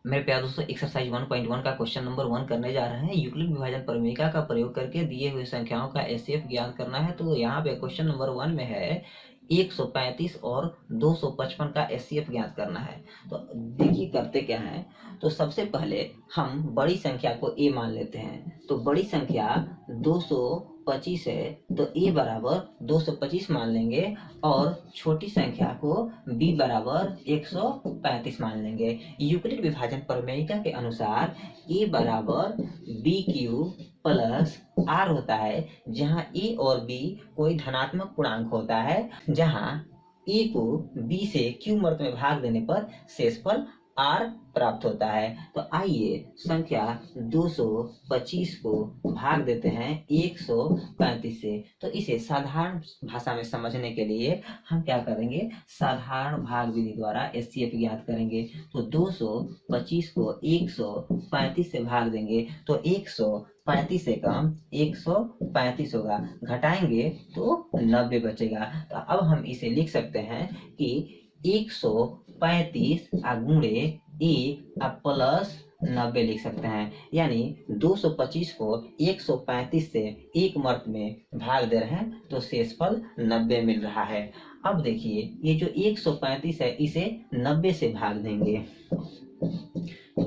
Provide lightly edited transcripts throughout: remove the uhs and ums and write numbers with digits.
मेरे प्यारे दोस्तों, एक्सरसाइज 1.1 का क्वेश्चन नंबर 1 करने जा रहे हैं। यूक्लिड विभाजन प्रमेय का प्रयोग करके दिए हुए संख्याओं का एचसीएफ ज्ञात करना है। तो यहाँ पे क्वेश्चन नंबर 1 में है 135 और 255 का एचसीएफ ज्ञात करना है। तो देखिए करते क्या है। तो सबसे पहले हम बड़ी संख्या को ए मान लेते हैं। तो बड़ी संख्या 225 है, तो ए बराबर 225 मान लेंगे और छोटी संख्या को b बराबर 135 मान लेंगे। यूक्लिड विभाजन प्रमेयिका के अनुसार a बराबर बी क्यूब प्लस आर होता है, जहां a और b कोई धनात्मक पूर्णांक होता है, जहां a को b से q मर्त में भाग देने पर शेषफल r प्राप्त होता है। तो आइए संख्या 225 को भाग देते हैं 135 से। तो इसे साधारण भाषा में समझने के लिए हम क्या करेंगे, साधारण भाग विधि द्वारा एचसीएफ ज्ञात करेंगे। तो 225 को 135 से भाग देंगे तो 135 से कम 135 होगा, घटाएंगे तो 90 बचेगा। तो अब हम इसे लिख सकते हैं कि 135 गुणे 1 प्लस 90 लिख सकते हैं। यानी 225 को 135 से एक मर्त में भाग दे रहे हैं तो शेषफल 90 मिल रहा है। अब देखिए ये जो 135 है इसे 90 से भाग देंगे।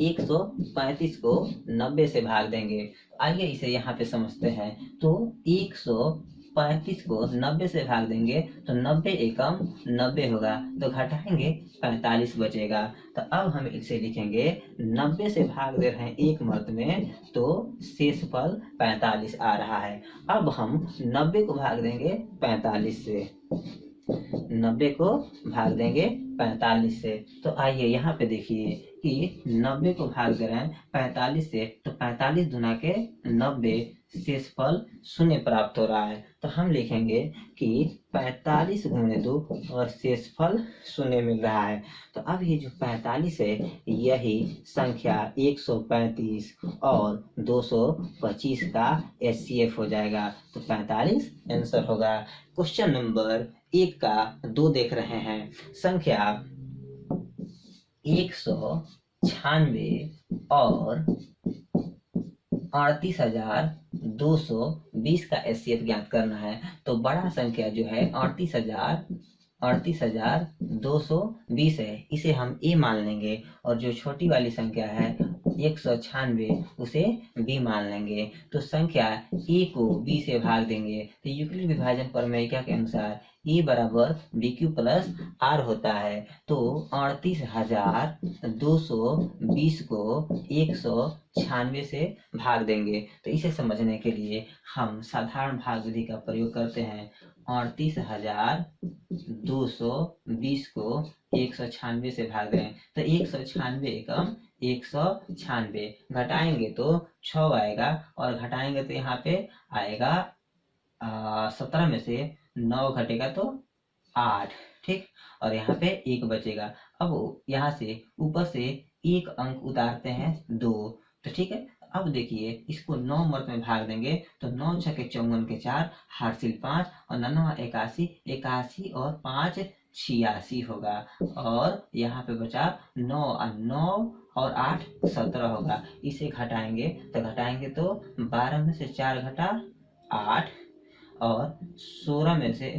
135 को 90 से भाग देंगे। आइए इसे यहाँ पे समझते हैं। तो 135 को 90 से भाग देंगे तो 90 एकम 90 होगा, तो घटाएंगे 45 बचेगा। तो अब हम इसे लिखेंगे 90 से भाग दे रहे हैं एक मर्त में तो शेषफल 45 आ रहा है। अब हम 90 को भाग देंगे 45 से, 90 को भाग देंगे 45 से। तो आइए यहाँ पे देखिए कि 90 को भाग दे रहे हैं 45 से, तो 45 दुना के 90, शेषफल 0 प्राप्त हो रहा है। तो हम लिखेंगे कि 45 गुणे 2 और शेषफल 0 मिल रहा है। तो अब ये जो 45 है यही संख्या 135 और 225 का एचसीएफ हो जाएगा। तो 45 आंसर होगा। क्वेश्चन नंबर 1 का 2 देख रहे हैं। संख्या 196 और 38,220 का एचसीएफ ज्ञात करना है। तो बड़ा संख्या जो है 38,220 है, इसे हम ए मान लेंगे और जो छोटी वाली संख्या है 196 उसे बी मान लेंगे। तो संख्या ए को बी से भाग देंगे तो यूक्लिड विभाजन प्रमेयिका के अनुसार ए बराबर बी क्यू प्लस आर होता है। तो 38,220 को 196 से भाग देंगे। तो इसे समझने के लिए हम साधारण भाग विधि का प्रयोग करते हैं। 38,220 को 196 से भाग दें तो 196 एकम 196, घटाएंगे तो 6 आएगा और घटाएंगे तो यहाँ पे आएगा 17 में से 9 घटेगा तो 8, ठीक। और यहाँ पे 1 बचेगा। अब यहाँ से ऊपर से एक अंक उतारते हैं 2, तो ठीक है। अब देखिए इसको 9 मर्त में भाग देंगे तो 9 छके 54 के 4, हार्सिल 5 और 9 81, 81 और 5 86 होगा। और यहाँ पे बचा 9 और 8 17 होगा। इसे घटाएंगे तो 12 में से 4 घटा 8 और 16 में से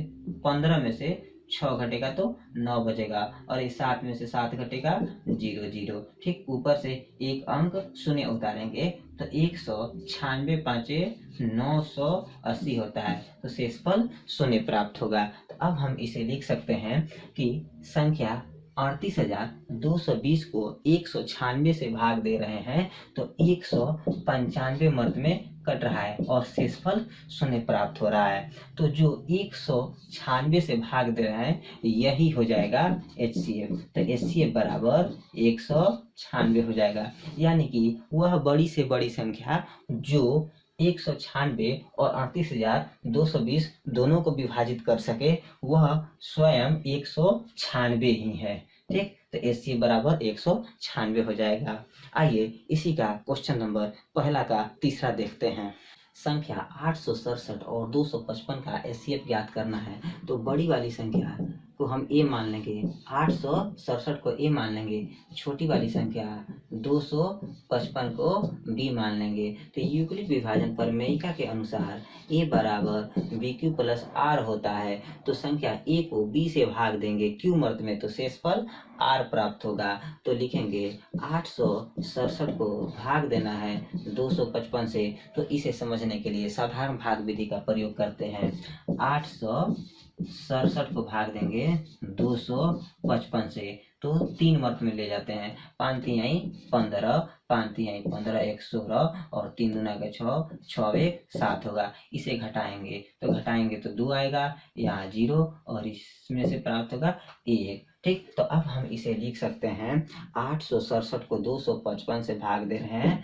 15 में से 6 घटेगा तो 9 बचेगा और इस 7 में से 7 घटेगा 0 0, ठीक। ऊपर से एक अंक 0 उतारेंगे तो 196 पाँचे 980 होता है, तो शेषफल 0 प्राप्त होगा। तो अब हम इसे लिख सकते हैं कि संख्या 38,220 को 196 से भाग दे रहे हैं तो 195 मर्त में कट रहा है और शेषफल 0 प्राप्त हो रहा है। तो जो 196 से भाग दे रहे हैं यही हो जाएगा एचसीएफ। तो एचसीएफ बराबर 196 हो जाएगा। यानी कि वह बड़ी से बड़ी संख्या जो 196 और 38,220 दोनों को विभाजित कर सके वह स्वयं 196 ही है, ठीक। तो एचसीएफ बराबर 196 हो जाएगा। आइए इसी का क्वेश्चन नंबर पहला का तीसरा देखते हैं। संख्या 867 और 255 का एचसीएफ ज्ञात करना है। तो बड़ी वाली संख्या को हम ए मान लेंगे, 867 को ए मान लेंगे, छोटी वाली संख्या 255 को बी मान लेंगे। तो यूक्लिड विभाजन प्रमेयिका के अनुसार ए बराबर बी क्यू प्लस आर होता है। तो संख्या ए को बी से भाग देंगे क्यू मर्त में, तो शेषफल आर प्राप्त होगा। तो लिखेंगे 867 को भाग देना है 255 से। तो इसे समझने के लिए साधारण भाग विधि का प्रयोग करते हैं। 867 को भाग देंगे 255 से, तो 3 मर्त में ले जाते हैं। 5 तिहाई 15, 5 तिहाई 15 1 16 और 3 दूना का 6, 6 1 7 होगा। इसे घटाएंगे तो तो 2 आएगा, यहाँ 0 और इसमें से प्राप्त होगा 1। ठीक, तो अब हम इसे लिख सकते हैं 867 को 255 से भाग दे रहे हैं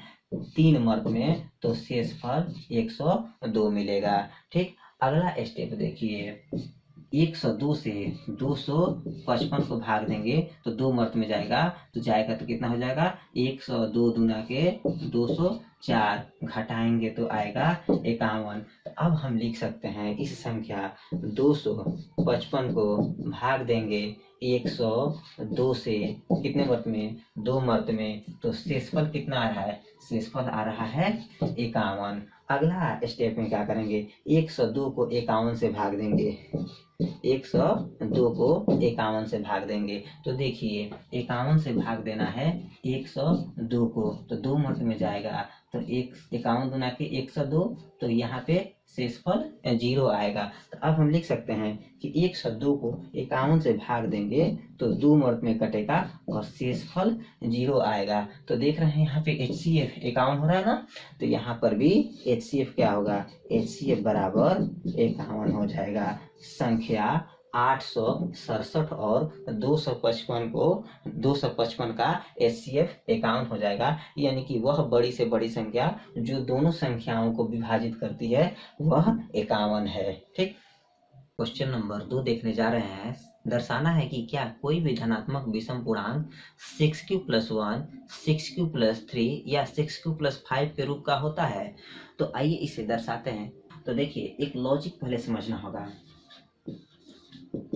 3 मर्त में, तो शेषफल 102 मिलेगा। ठीक, अगला स्टेप देखिए, 102 से 255 को भाग देंगे तो 2 मर्त में जाएगा, तो कितना हो जाएगा 102 दूना के 204, घटाएंगे तो आएगा 51। तो अब हम लिख सकते हैं इस संख्या 255 को भाग देंगे 102 से कितने मर्त में, 2 मर्त में, तो शेषफल कितना आ रहा है, शेषफल आ रहा है 51। अगला स्टेप में क्या करेंगे, 102 को 51 से भाग देंगे, 102 को 51 से भाग देंगे। तो देखिए 51 से भाग देना है 102 को, तो 2 मर्त में जाएगा, तो 51 दूना के 102, तो यहाँ पे शेषफल 0 आएगा। तो अब हम लिख सकते हैं कि 102 को 51 से भाग देंगे तो 2 मर्त में कटेगा और शेषफल 0 आएगा। तो देख रहे हैं यहाँ पे HCF 51 हो रहा है ना, तो यहाँ पर भी HCF क्या होगा, HCF बराबर 51 हो जाएगा। संख्या 867 और 255 का HCF 51 हो जाएगा, यानी कि वह बड़ी से बड़ी संख्या जो दोनों संख्याओं को विभाजित करती है वह 51 है। ठीक, क्वेश्चन नंबर 2 देखने जा रहे हैं। दर्शाना है कि क्या कोई भी धनात्मक विषम पूर्णांक 6q + 1, 6q + 3 या 6q + 5 के रूप का होता है। तो आइए इसे दर्शाते हैं। तो देखिए, एक लॉजिक पहले समझना होगा,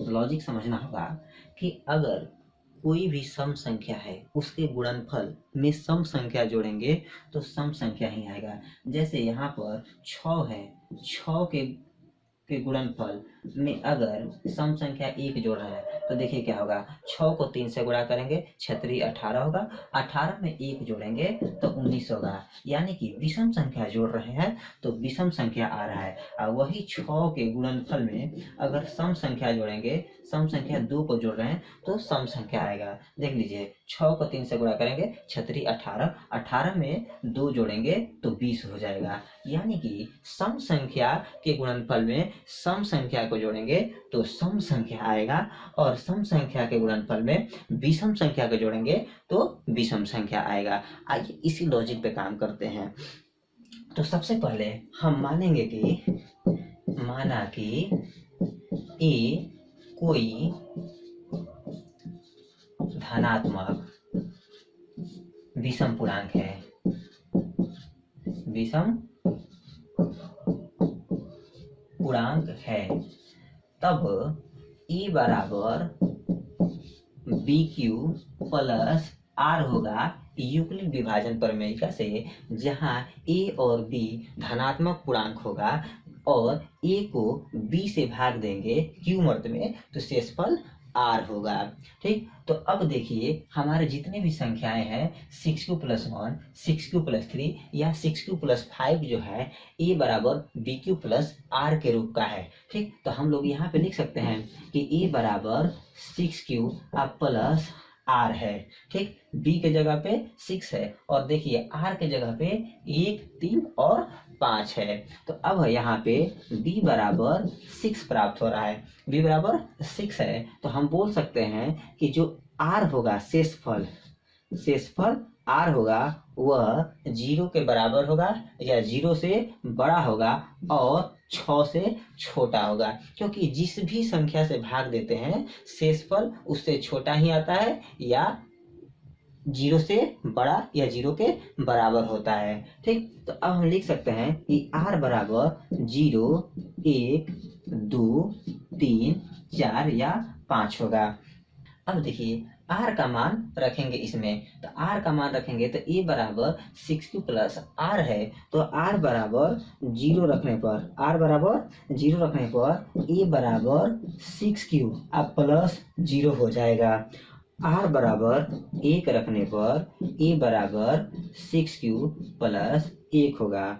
लॉजिक समझना होगा कि अगर कोई भी सम संख्या है उसके गुणनफल में सम संख्या जोड़ेंगे तो सम संख्या ही आएगा। जैसे यहाँ पर 6 है, 6 के गुणनफल में अगर सम संख्या 1 जोड़ रहा है तो देखिए क्या होगा, 6 को 3 से गुणा करेंगे 6×3 18 होगा, 18 में 1 जोड़ेंगे तो 19 होगा। यानी कि विषम संख्या जोड़ रहे हैं तो विषम संख्या आ रहा है। और वही 6 के गुणनफल में अगर सम संख्या जोड़ेंगे, सम संख्या 2 को जोड़ रहे हैं तो सम संख्या आएगा। देख लीजिए, 6 को 3 से गुणा करेंगे 6×3 18, 18 में 2 जोड़ेंगे तो 20 हो जाएगा। यानी कि सम संख्या के गुणनफल में सम संख्या को जोड़ेंगे तो सम संख्या आएगा, और सम संख्या के गुणनफल में विषम संख्या को जोड़ेंगे तो विषम संख्या आएगा। आइए इसी लॉजिक पे काम करते हैं। तो सबसे पहले हम मानेंगे कि माना कि ए कोई धनात्मक विषम पूर्णांक है, विषम पूर्णांक है, तब E बराबर BQ प्लस R होगा यूक्लिड विभाजन प्रमेयिका से, जहां A और B धनात्मक पूर्णांक होगा और A को B से भाग देंगे Q मर्त में तो शेषफल R होगा। ठीक, तो अब देखिए हमारे जितने भी संख्याएं हैं 6q + 1, 6q + 3 या 6q + 5 जो है A बराबर BQ + R के रूप का है। ठीक, तो हम लोग यहाँ पे लिख सकते हैं कि A बराबर 6q + R है। ठीक, B के जगह पे 6 है और देखिए R के जगह पे 1, 3 और 5 है। तो अब यहाँ पे B बराबर 6 प्राप्त हो रहा है, B बराबर 6 है, तो हम बोल सकते हैं कि जो R होगा शेषफल R होगा वह 0 के बराबर होगा या 0 से बड़ा होगा और 6 से छोटा होगा, क्योंकि जिस भी संख्या से भाग देते हैं शेषफल उससे छोटा ही आता है या 0 से बड़ा या 0 के बराबर होता है। ठीक, तो अब हम लिख सकते हैं कि R बराबर 0, 1, 2, 3, 4 या 5 होगा। अब देखिए r का मान रखेंगे इसमें, तो r का मान रखेंगे तो a बराबर 6q प्लस r है, तो r बराबर 0 रखने पर a बराबर 6q अब प्लस 0 हो जाएगा। r बराबर 1 रखने पर a बराबर 6q प्लस 1 होगा।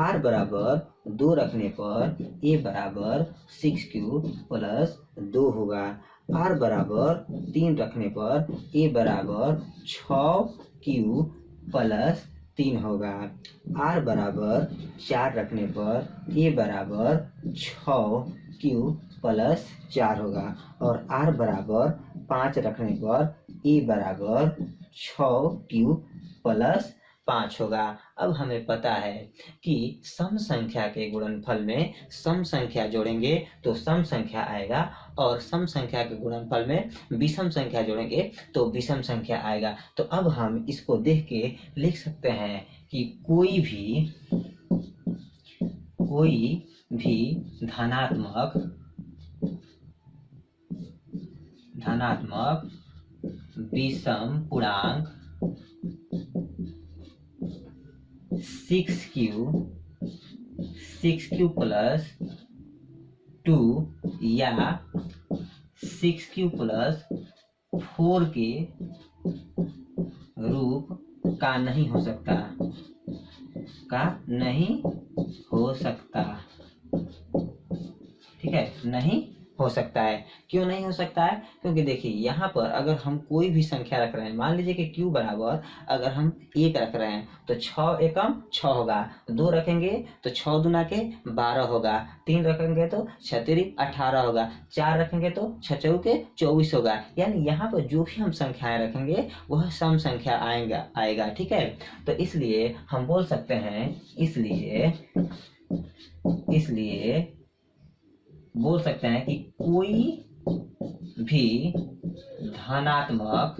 r बराबर 2 रखने पर a बराबर 6q प्लस 2 होगा। r बराबर 3 रखने पर a बराबर 6q प्लस 3 होगा। r बराबर 4 रखने पर a बराबर 6q प्लस 4 होगा और r बराबर 5 रखने पर a बराबर 6q प्लस 5 होगा। अब हमें पता है कि सम संख्या के गुणनफल में सम संख्या जोड़ेंगे तो सम संख्या आएगा और सम संख्या के गुणनफल में विषम संख्या जोड़ेंगे तो विषम संख्या आएगा। तो अब हम इसको देख के लिख सकते हैं कि कोई भी धनात्मक विषम पूर्णांक 6q प्लस 2 या 6q प्लस 4 के रूप का नहीं हो सकता, ठीक है, नहीं हो सकता है। क्यों नहीं हो सकता है? क्योंकि देखिए यहाँ पर अगर हम कोई भी संख्या रख रहे हैं, मान लीजिए कि q बराबर अगर हम 1 रख रहे हैं तो 6 एकम 6 होगा, 2 रखेंगे तो 6 दूना के 12 होगा, 3 रखेंगे तो 6 तिरिक 18 होगा, 4 रखेंगे तो 6 चौके 24 होगा। यानी यहाँ पर जो भी हम संख्याएं रखेंगे वह सम संख्या आएगा, ठीक है। तो इसलिए हम बोल सकते हैं, इसलिए बोल सकते हैं कि कोई भी धनात्मक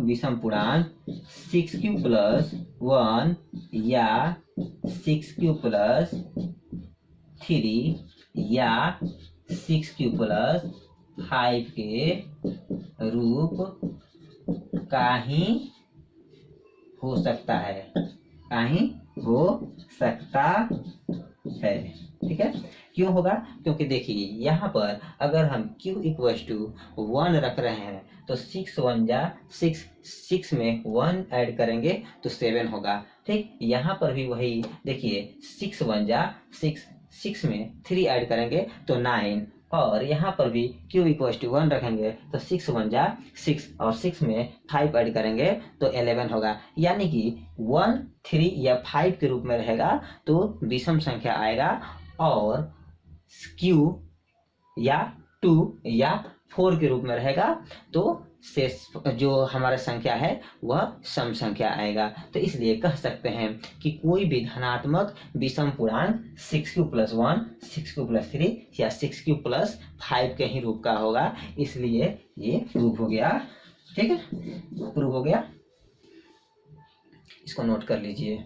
विषम पूर्णांक 6q प्लस 1 या 6q प्लस 3 या 6q प्लस 5 के रूप का ही हो सकता है, ठीक है। क्यों होगा? क्योंकि देखिए यहाँ पर अगर हम q इक्वल्स टू 1 रख रहे हैं तो 6 1 जा 6 में 1 ऐड करेंगे तो 7 होगा, ठीक। यहाँ पर भी वही देखिए 6 1 जा 6 में 3 ऐड करेंगे तो 9 और यहाँ पर भी q इक्वल्स टू 1 रखेंगे तो 6 1 जा 6 और 6 में 5 ऐड करेंगे तो 11 होगा। यानी कि 1 3 या 5 के रूप में रहेगा तो विषम संख्या आएगा और q या 2 या 4 के रूप में रहेगा तो शेष जो हमारा संख्या है वह सम संख्या आएगा। तो इसलिए कह सकते हैं कि कोई भी धनात्मक विषम पूर्णांक 6q प्लस 1 6q प्लस 3 या 6q प्लस 5 के ही रूप का होगा। इसलिए ये प्रूव हो गया, ठीक है, प्रूव हो गया। इसको नोट कर लीजिए।